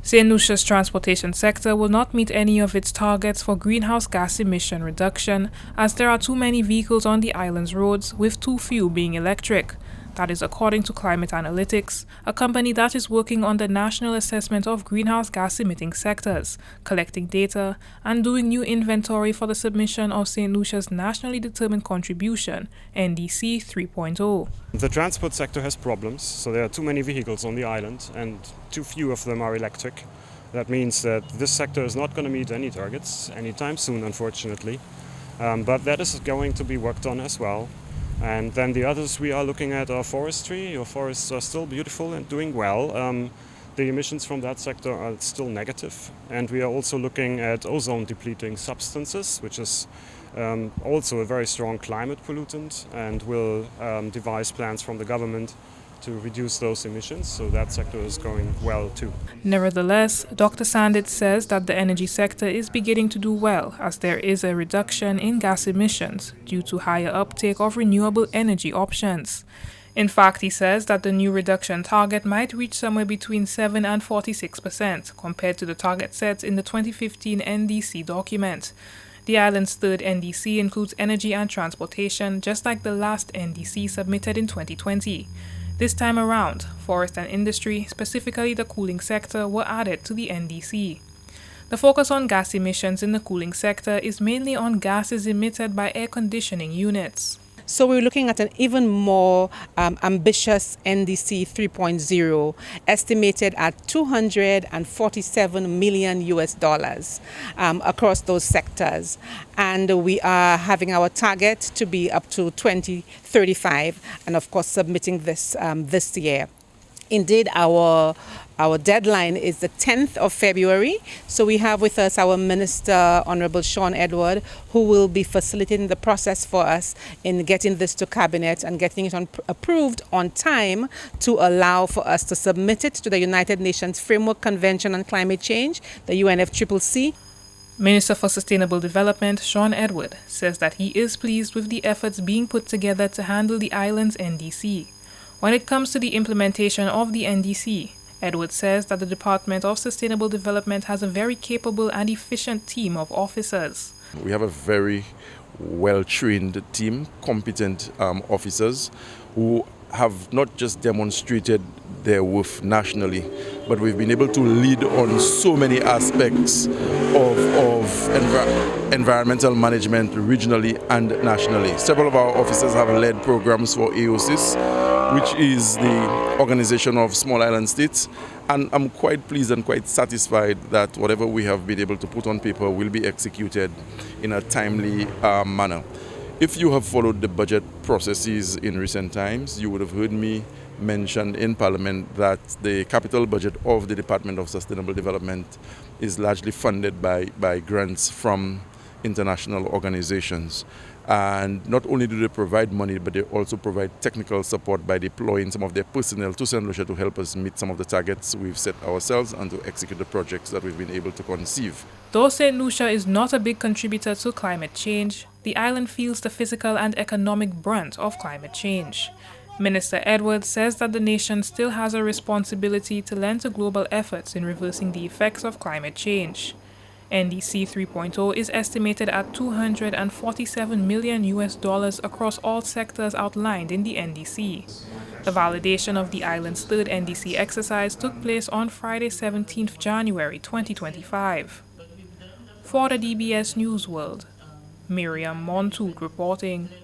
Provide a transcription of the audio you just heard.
St. Lucia's transportation sector will not meet any of its targets for greenhouse gas emission reduction, as there are too many vehicles on the island's roads, with too few being electric. That is according to Climate Analytics, a company that is working on the National Assessment of Greenhouse Gas Emitting Sectors, collecting data, and doing new inventory for the submission of St. Lucia's Nationally Determined Contribution, NDC 3.0. The transport sector has problems, so there are too many vehicles on the island and too few of them are electric. That means that this sector is not going to meet any targets anytime soon, unfortunately. But that is going to be worked on as well. And then the others we are looking at are forestry. Your forests are still beautiful and doing well. The emissions from that sector are still negative. And we are also looking at ozone depleting substances, which is also a very strong climate pollutant, and will devise plans from the government to reduce those emissions, so that sector is going well too. Nevertheless, Dr. Sandit says that the energy sector is beginning to do well, as there is a reduction in gas emissions due to higher uptake of renewable energy options. In fact, he says that the new reduction target might reach somewhere between 7 and 46% compared to the target set in the 2015 NDC document. The island's third NDC includes energy and transportation, just like the last NDC submitted in 2020. This time around, forest and industry, specifically the cooling sector, were added to the NDC. The focus on gas emissions in the cooling sector is mainly on gases emitted by air conditioning units. So we're looking at an even more ambitious NDC 3.0, estimated at $247 million across those sectors. And we are having our target to be up to 2035, and of course submitting this this year. Indeed, our deadline is the 10th of February. So we have with us our Minister, Honorable Shawn Edward, who will be facilitating the process for us in getting this to Cabinet and getting it approved on time to allow for us to submit it to the United Nations Framework Convention on Climate Change, the UNFCCC. Minister for Sustainable Development, Shawn Edward, says that he is pleased with the efforts being put together to handle the island's NDC. When it comes to the implementation of the NDC, Edward says that the Department of Sustainable Development has a very capable and efficient team of officers. We have a very well-trained team, competent officers who have not just demonstrated their worth nationally, but we've been able to lead on so many aspects of environmental management regionally and nationally. Several of our officers have led programs for AOSIS, which is the Organization of Small Island States, and I'm quite pleased and quite satisfied that whatever we have been able to put on paper will be executed in a timely manner. If you have followed the budget processes in recent times, you would have heard me mention in Parliament that the capital budget of the Department of Sustainable Development is largely funded by grants from international organizations. And not only do they provide money, but they also provide technical support by deploying some of their personnel to St. Lucia to help us meet some of the targets we've set ourselves and to execute the projects that we've been able to conceive. Though St. Lucia is not a big contributor to climate change, the island feels the physical and economic brunt of climate change. Minister Edwards says that the nation still has a responsibility to lend to global efforts in reversing the effects of climate change. NDC 3.0 is estimated at $247 million across all sectors outlined in the NDC. The validation of the island's third NDC exercise took place on Friday, 17th January 2025. For the DBS News World, Miriam Montouk reporting.